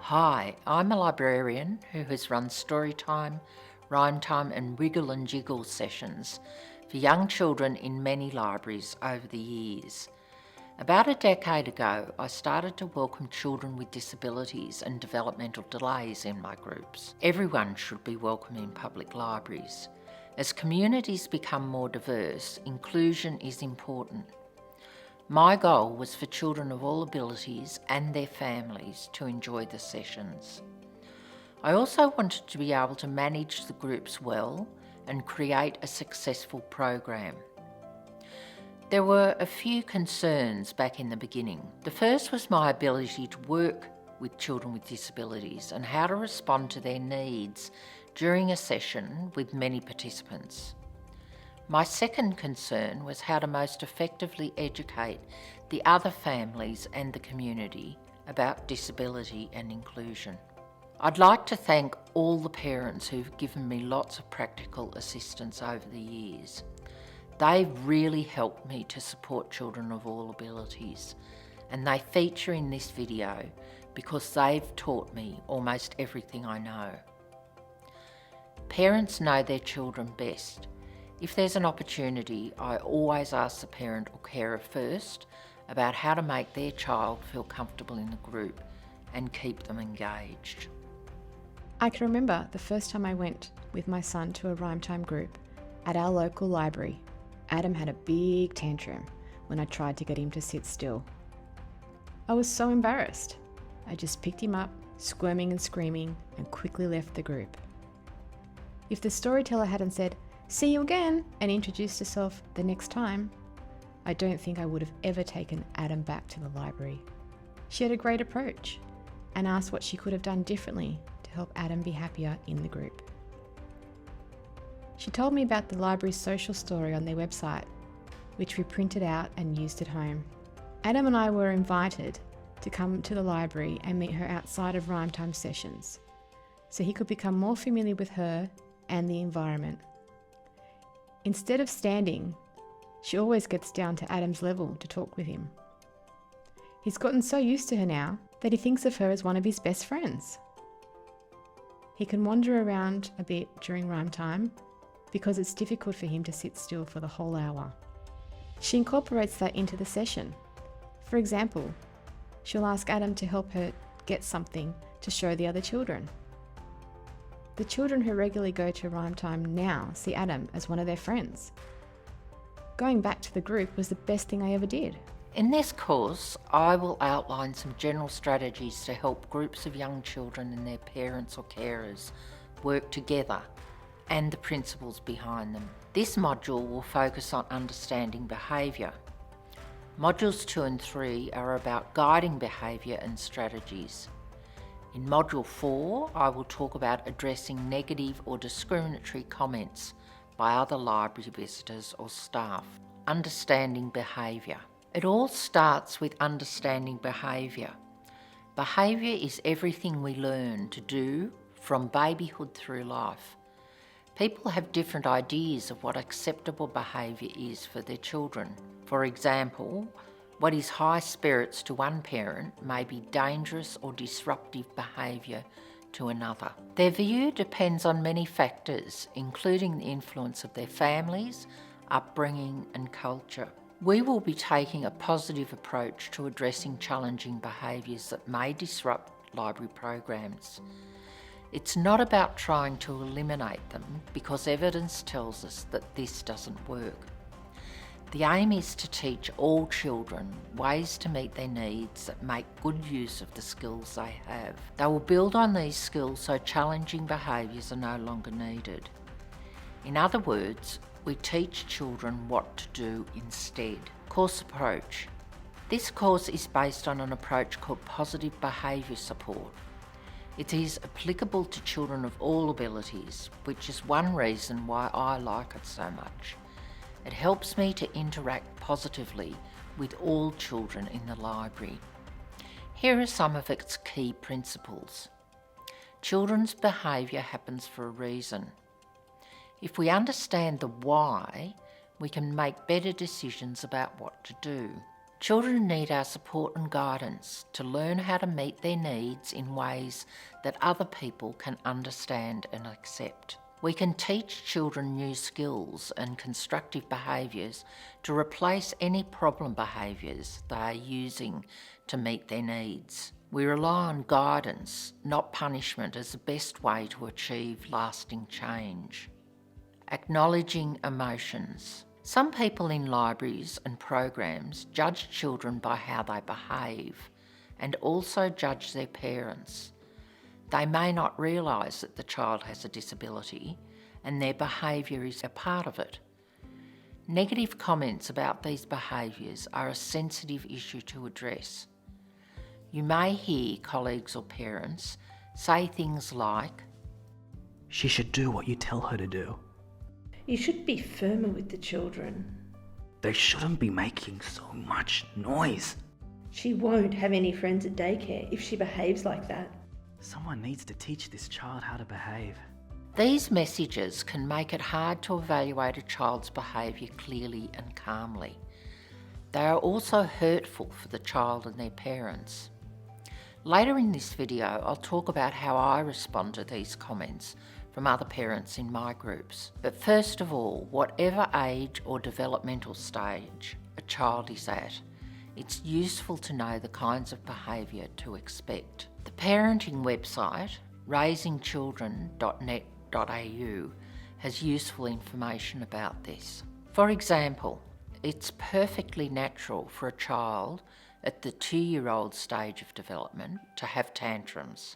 Hi, I'm a librarian who has run story time, rhyme time and wiggle and jiggle sessions for young children in many libraries over the years. About a decade ago, I started to welcome children with disabilities and developmental delays in my groups. Everyone should be welcome in public libraries. As communities become more diverse, inclusion is important. My goal was for children of all abilities and their families to enjoy the sessions. I also wanted to be able to manage the groups well and create a successful program. There were a few concerns back in the beginning. The first was my ability to work with children with disabilities and how to respond to their needs during a session with many participants. My second concern was how to most effectively educate the other families and the community about disability and inclusion. I'd like to thank all the parents who've given me lots of practical assistance over the years. They've really helped me to support children of all abilities, and they feature in this video because they've taught me almost everything I know. Parents know their children best. If there's an opportunity, I always ask the parent or carer first about how to make their child feel comfortable in the group and keep them engaged. I can remember the first time I went with my son to a rhyme time group at our local library. Adam had a big tantrum when I tried to get him to sit still. I was so embarrassed. I just picked him up, squirming and screaming, and quickly left the group. If the storyteller hadn't said, "See you again," and introduced herself the next time, I don't think I would have ever taken Adam back to the library. She had a great approach and asked what she could have done differently to help Adam be happier in the group. She told me about the library's social story on their website, which we printed out and used at home. Adam and I were invited to come to the library and meet her outside of rhyme time sessions, so he could become more familiar with her and the environment. Instead of standing, she always gets down to Adam's level to talk with him. He's gotten so used to her now that he thinks of her as one of his best friends. He can wander around a bit during rhyme time because it's difficult for him to sit still for the whole hour. She incorporates that into the session. For example, she'll ask Adam to help her get something to show the other children. The children who regularly go to rhyme time now see Adam as one of their friends. Going back to the group was the best thing I ever did. In this course, I will outline some general strategies to help groups of young children and their parents or carers work together and the principles behind them. This module will focus on understanding behaviour. Modules 2 and 3 are about guiding behaviour and strategies. In Module 4, I will talk about addressing negative or discriminatory comments by other library visitors or staff. Understanding behaviour. It all starts with understanding behaviour. Behaviour is everything we learn to do from babyhood through life. People have different ideas of what acceptable behaviour is for their children. For example, what is high spirits to one parent may be dangerous or disruptive behaviour to another. Their view depends on many factors, including the influence of their families, upbringing and culture. We will be taking a positive approach to addressing challenging behaviours that may disrupt library programs. It's not about trying to eliminate them because evidence tells us that this doesn't work. The aim is to teach all children ways to meet their needs that make good use of the skills they have. They will build on these skills so challenging behaviours are no longer needed. In other words, we teach children what to do instead. Course approach. This course is based on an approach called positive behaviour support. It is applicable to children of all abilities, which is one reason why I like it so much. It helps me to interact positively with all children in the library. Here are some of its key principles. Children's behaviour happens for a reason. If we understand the why, we can make better decisions about what to do. Children need our support and guidance to learn how to meet their needs in ways that other people can understand and accept. We can teach children new skills and constructive behaviours to replace any problem behaviours they are using to meet their needs. We rely on guidance, not punishment, as the best way to achieve lasting change. Acknowledging emotions. Some people in libraries and programs judge children by how they behave and also judge their parents. They may not realise that the child has a disability and their behaviour is a part of it. Negative comments about these behaviours are a sensitive issue to address. You may hear colleagues or parents say things like, "She should do what you tell her to do. You should be firmer with the children. They shouldn't be making so much noise. She won't have any friends at daycare if she behaves like that." Someone needs to teach this child how to behave." These messages can make it hard to evaluate a child's behaviour clearly and calmly. They are also hurtful for the child and their parents. Later in this video, I'll talk about how I respond to these comments from other parents in my groups. But first of all, whatever age or developmental stage a child is at, it's useful to know the kinds of behaviour to expect. The parenting website, raisingchildren.net.au, has useful information about this. For example, it's perfectly natural for a child at the 2-year-old stage of development to have tantrums.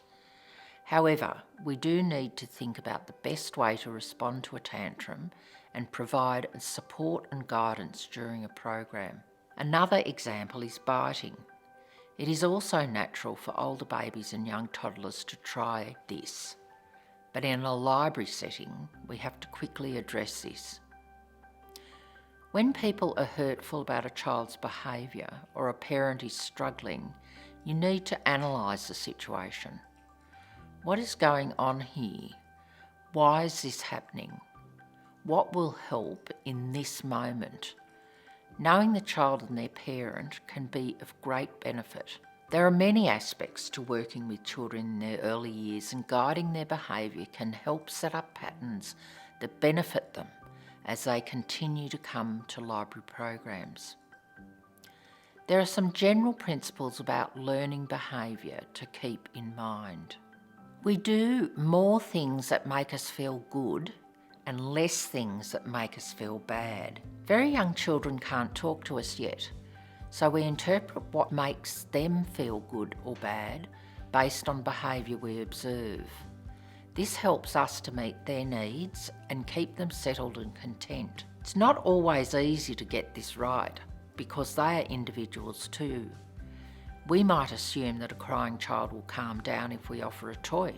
However, we do need to think about the best way to respond to a tantrum and provide support and guidance during a program. Another example is biting. It is also natural for older babies and young toddlers to try this, but in a library setting, we have to quickly address this. When people are hurtful about a child's behaviour or a parent is struggling, you need to analyse the situation. What is going on here? Why is this happening? What will help in this moment? Knowing the child and their parent can be of great benefit. There are many aspects to working with children in their early years, and guiding their behaviour can help set up patterns that benefit them as they continue to come to library programs. There are some general principles about learning behaviour to keep in mind. We do more things that make us feel good and less things that make us feel bad. Very young children can't talk to us yet, so we interpret what makes them feel good or bad based on behaviour we observe. This helps us to meet their needs and keep them settled and content. It's not always easy to get this right because they are individuals too. We might assume that a crying child will calm down if we offer a toy,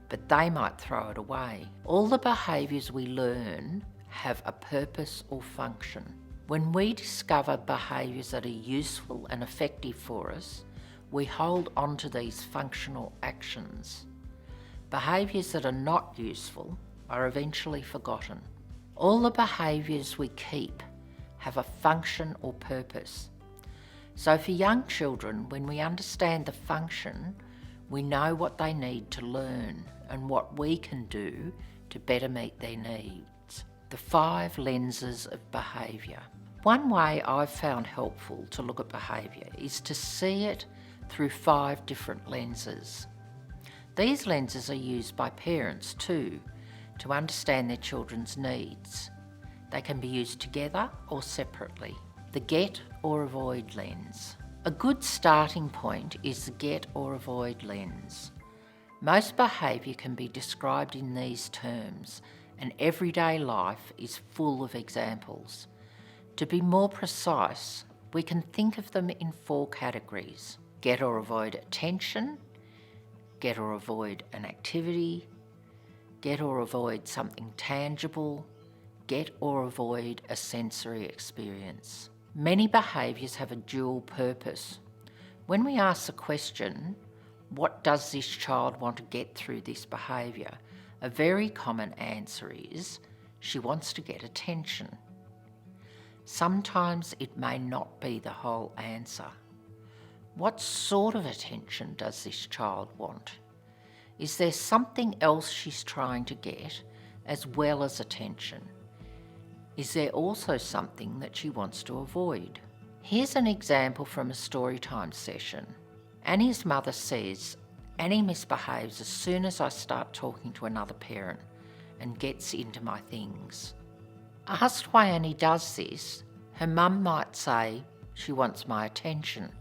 but they might throw it away. All the behaviours we learn have a purpose or function. When we discover behaviours that are useful and effective for us, we hold on to these functional actions. Behaviours that are not useful are eventually forgotten. All the behaviours we keep have a function or purpose. So for young children, when we understand the function, we know what they need to learn and what we can do to better meet their needs. The 5 lenses of behaviour. One way I've found helpful to look at behaviour is to see it through 5 different lenses. These lenses are used by parents too to understand their children's needs. They can be used together or separately. The get or avoid lens. A good starting point is the get or avoid lens. Most behaviour can be described in these terms, and everyday life is full of examples. To be more precise, we can think of them in 4 categories: get or avoid attention, get or avoid an activity, get or avoid something tangible, get or avoid a sensory experience. Many behaviours have a dual purpose. When we ask the question, what does this child want to get through this behaviour? A very common answer is, she wants to get attention. Sometimes it may not be the whole answer. What sort of attention does this child want? Is there something else she's trying to get as well as attention? Is there also something that she wants to avoid? Here's an example from a storytime session. Annie's mother says, Annie misbehaves as soon as I start talking to another parent and gets into my things. Asked why Annie does this, her mum might say she wants my attention.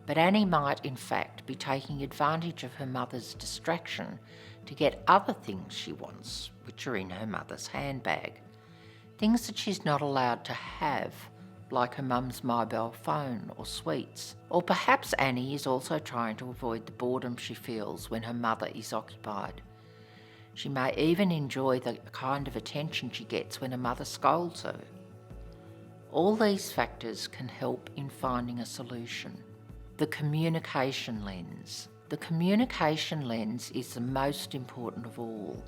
But Annie might in fact be taking advantage of her mother's distraction to get other things she wants, which are in her mother's handbag. Things that she's not allowed to have, like her mum's mobile phone or sweets. Or perhaps Annie is also trying to avoid the boredom she feels when her mother is occupied. She may even enjoy the kind of attention she gets when her mother scolds her. All these factors can help in finding a solution. The communication lens. The communication lens is the most important of all,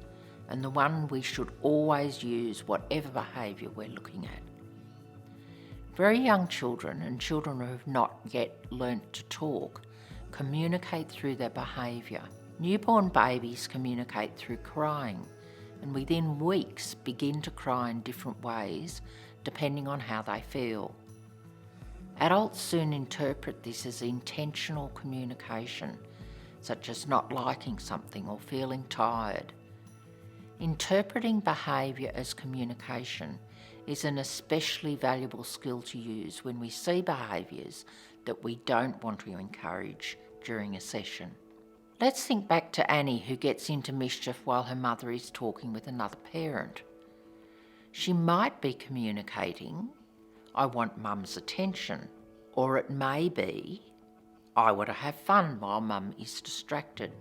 and the one we should always use whatever behaviour we're looking at. Very young children and children who have not yet learnt to talk communicate through their behaviour. Newborn babies communicate through crying, and within weeks begin to cry in different ways depending on how they feel. Adults soon interpret this as intentional communication, such as not liking something or feeling tired. Interpreting behaviour as communication is an especially valuable skill to use when we see behaviours that we don't want to encourage during a session. Let's think back to Annie, who gets into mischief while her mother is talking with another parent. She might be communicating, I want mum's attention, or it may be, I want to have fun while mum is distracted.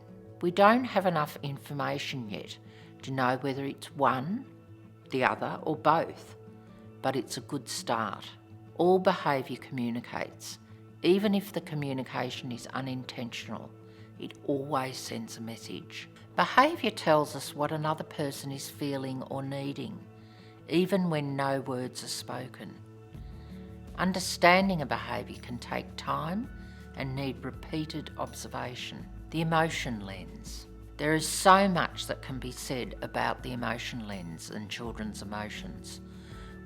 We don't have enough information yet to know whether it's one, the other, or both, but it's a good start. All behaviour communicates. Even if the communication is unintentional, it always sends a message. Behaviour tells us what another person is feeling or needing, even when no words are spoken. Understanding a behaviour can take time and need repeated observation. The emotion lens. There is so much that can be said about the emotion lens and children's emotions.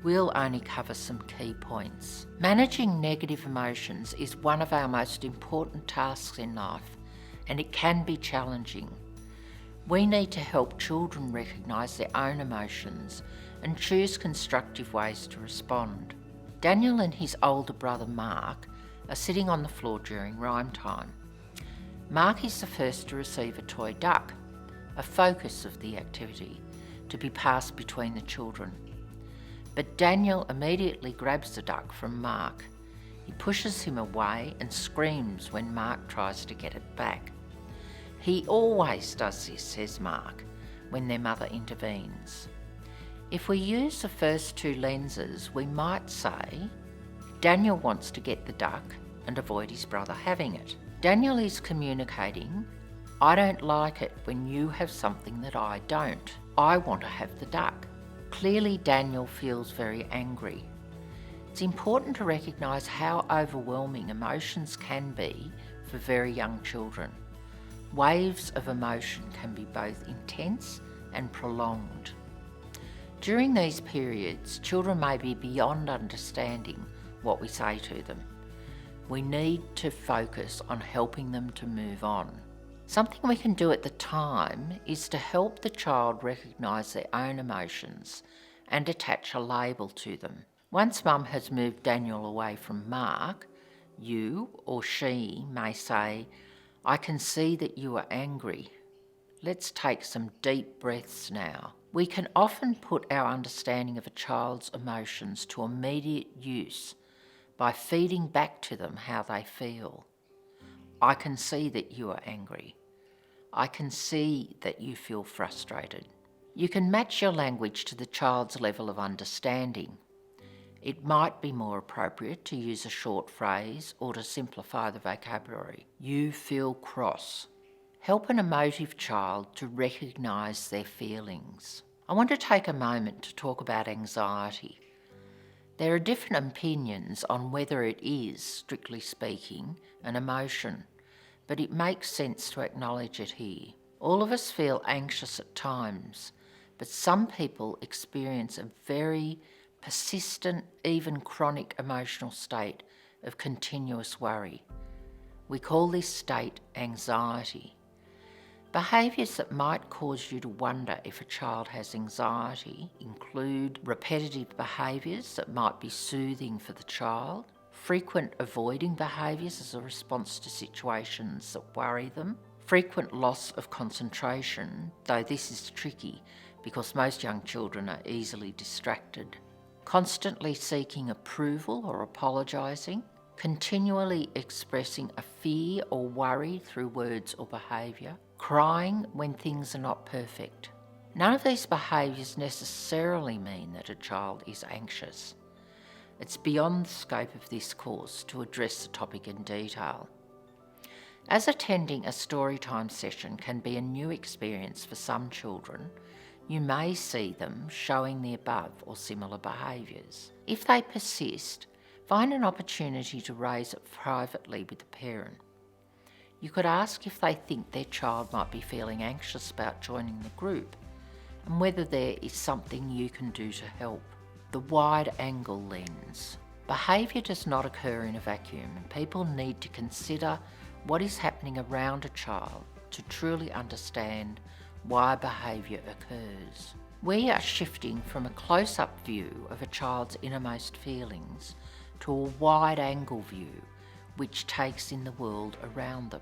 We'll only cover some key points. Managing negative emotions is one of our most important tasks in life, and it can be challenging. We need to help children recognise their own emotions and choose constructive ways to respond. Daniel and his older brother Mark are sitting on the floor during rhyme time. Mark is the first to receive a toy duck, a focus of the activity, to be passed between the children. But Daniel immediately grabs the duck from Mark. He pushes him away and screams when Mark tries to get it back. He always does this, says Mark, when their mother intervenes. If we use the first two lenses, we might say, Daniel wants to get the duck and avoid his brother having it. Daniel is communicating, I don't like it when you have something that I don't. I want to have the duck. Clearly Daniel feels very angry. It's important to recognise how overwhelming emotions can be for very young children. Waves of emotion can be both intense and prolonged. During these periods, children may be beyond understanding what we say to them. We need to focus on helping them to move on. Something we can do at the time is to help the child recognise their own emotions and attach a label to them. Once Mum has moved Daniel away from Mark, you or she may say, I can see that you are angry. Let's take some deep breaths now. We can often put our understanding of a child's emotions to immediate use by feeding back to them how they feel. I can see that you are angry. I can see that you feel frustrated. You can match your language to the child's level of understanding. It might be more appropriate to use a short phrase or to simplify the vocabulary. You feel cross. Help an emotive child to recognise their feelings. I want to take a moment to talk about anxiety. There are different opinions on whether it is, strictly speaking, an emotion, but it makes sense to acknowledge it here. All of us feel anxious at times, but some people experience a very persistent, even chronic emotional state of continuous worry. We call this state anxiety. Behaviours that might cause you to wonder if a child has anxiety include repetitive behaviours that might be soothing for the child, frequent avoiding behaviours as a response to situations that worry them, frequent loss of concentration, though this is tricky because most young children are easily distracted, constantly seeking approval or apologising, continually expressing a fear or worry through words or behaviour, crying when things are not perfect. None of these behaviours necessarily mean that a child is anxious. It's beyond the scope of this course to address the topic in detail. As attending a storytime session can be a new experience for some children, you may see them showing the above or similar behaviours. If they persist, find an opportunity to raise it privately with the parent. You could ask if they think their child might be feeling anxious about joining the group and whether there is something you can do to help. The wide-angle lens. Behaviour does not occur in a vacuum, and people need to consider what is happening around a child to truly understand why behaviour occurs. We are shifting from a close-up view of a child's innermost feelings to a wide-angle view which takes in the world around them.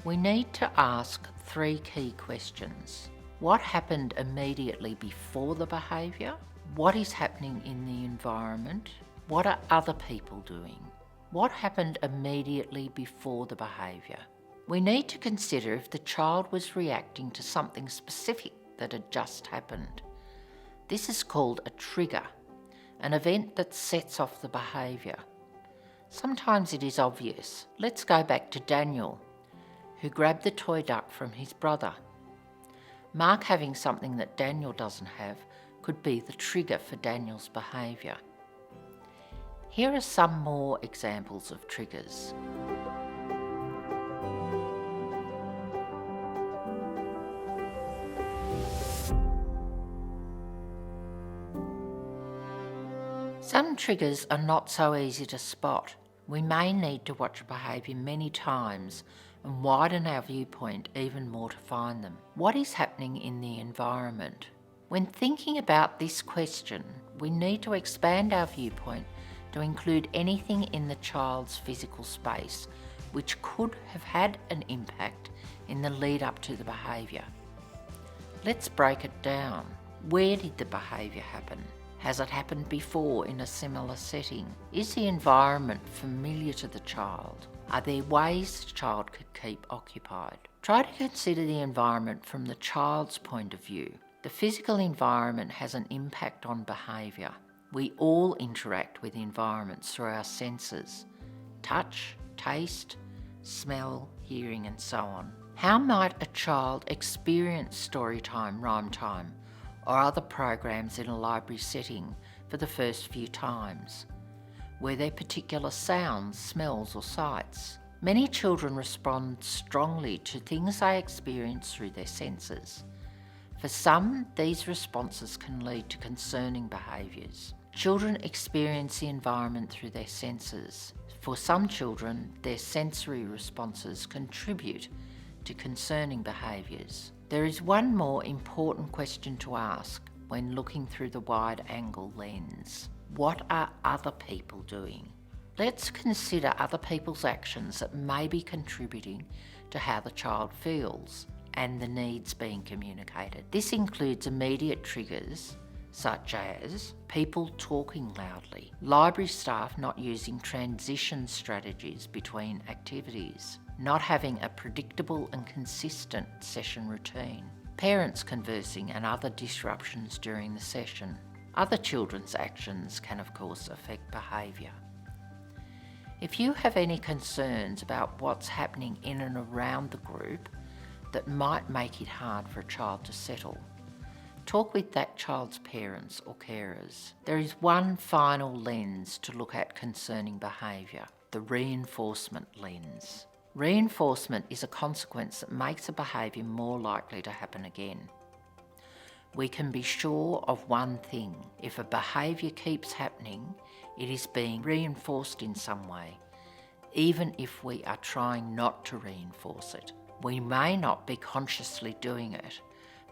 We need to ask 3 key questions. What happened immediately before the behaviour? What is happening in the environment? What are other people doing? What happened immediately before the behaviour? We need to consider if the child was reacting to something specific that had just happened. This is called a trigger, an event that sets off the behaviour. Sometimes it is obvious. Let's go back to Daniel, who grabbed the toy duck from his brother. Mark having something that Daniel doesn't have could be the trigger for Daniel's behaviour. Here are some more examples of triggers. Some triggers are not so easy to spot. We may need to watch a behaviour many times and widen our viewpoint even more to find them. What is happening in the environment? When thinking about this question, we need to expand our viewpoint to include anything in the child's physical space which could have had an impact in the lead up to the behaviour. Let's break it down. Where did the behaviour happen? Has it happened before in a similar setting? Is the environment familiar to the child? Are there ways the child could keep occupied? Try to consider the environment from the child's point of view. The physical environment has an impact on behaviour. We all interact with environments through our senses: touch, taste, smell, hearing, and so on. How might a child experience storytime, rhyme time, or other programs in a library setting for the first few times? Were there particular sounds, smells, or sights? Many children respond strongly to things they experience through their senses. For some, these responses can lead to concerning behaviours. Children experience the environment through their senses. For some children, their sensory responses contribute to concerning behaviours. There is one more important question to ask when looking through the wide-angle lens. What are other people doing? Let's consider other people's actions that may be contributing to how the child feels and the needs being communicated. This includes immediate triggers such as people talking loudly, library staff not using transition strategies between activities, not having a predictable and consistent session routine, parents conversing and other disruptions during the session. Other children's actions can of course affect behaviour. If you have any concerns about what's happening in and around the group that might make it hard for a child to settle, Talk with that child's parents or carers. There is one final lens to look at concerning behaviour, the reinforcement lens. Reinforcement is a consequence that makes a behaviour more likely to happen again. We can be sure of one thing: if a behaviour keeps happening, it is being reinforced in some way, even if we are trying not to reinforce it. We may not be consciously doing it,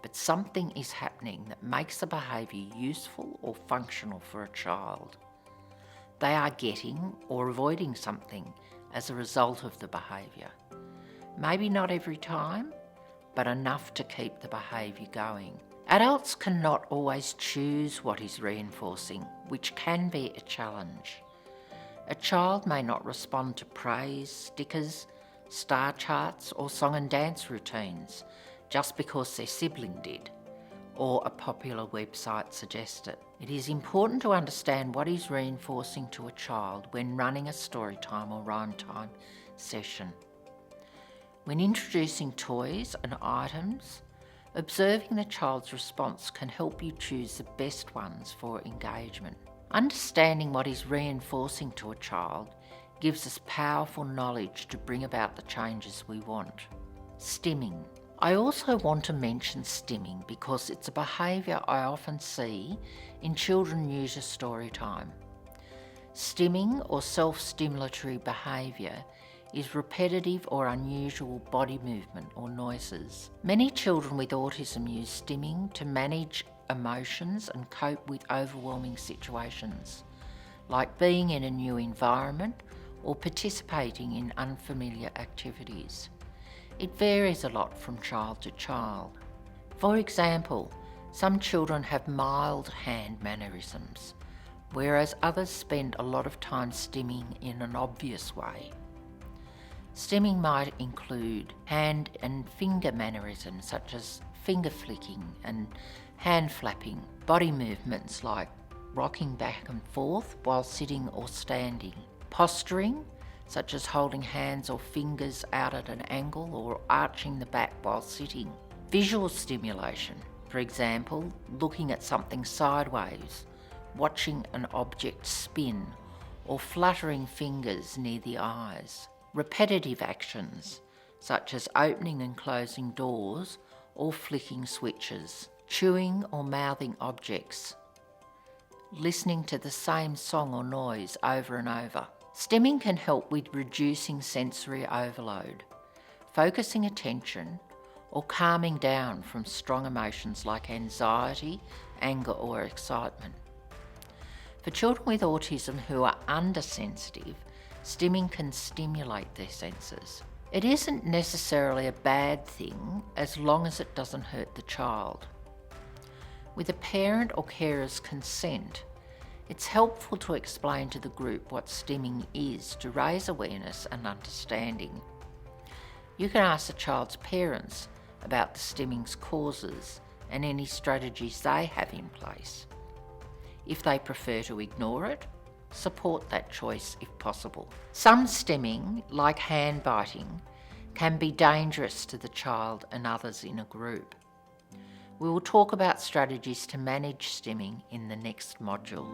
but something is happening that makes the behaviour useful or functional for a child. They are getting or avoiding something as a result of the behaviour. Maybe not every time, but enough to keep the behaviour going. Adults cannot always choose what is reinforcing, which can be a challenge. A child may not respond to praise, stickers, star charts or song and dance routines just because their sibling did, or a popular website suggests it. It is important to understand what is reinforcing to a child when running a story time or rhyme time session. When introducing toys and items, observing the child's response can help you choose the best ones for engagement. Understanding what is reinforcing to a child gives us powerful knowledge to bring about the changes we want. Stimming. I also want to mention stimming because it's a behaviour I often see in children new to story time. Stimming or self-stimulatory behaviour is repetitive or unusual body movement or noises. Many children with autism use stimming to manage emotions and cope with overwhelming situations, like being in a new environment or participating in unfamiliar activities. It varies a lot from child to child. For example, some children have mild hand mannerisms, whereas others spend a lot of time stimming in an obvious way. Stimming might include hand and finger mannerisms such as finger flicking and hand flapping, body movements like rocking back and forth while sitting or standing, posturing such as holding hands or fingers out at an angle or arching the back while sitting, visual stimulation, for example, looking at something sideways, watching an object spin, or fluttering fingers near the eyes. Repetitive actions, such as opening and closing doors or flicking switches, chewing or mouthing objects, listening to the same song or noise over and over. Stimming can help with reducing sensory overload, focusing attention, or calming down from strong emotions like anxiety, anger, or excitement. For children with autism who are undersensitive, stimming can stimulate their senses. It isn't necessarily a bad thing as long as it doesn't hurt the child. With a parent or carer's consent, it's helpful to explain to the group what stimming is to raise awareness and understanding. You can ask the child's parents about the stimming's causes and any strategies they have in place. If they prefer to ignore it, support that choice if possible. Some stimming, like hand biting, can be dangerous to the child and others in a group. We will talk about strategies to manage stimming in the next module.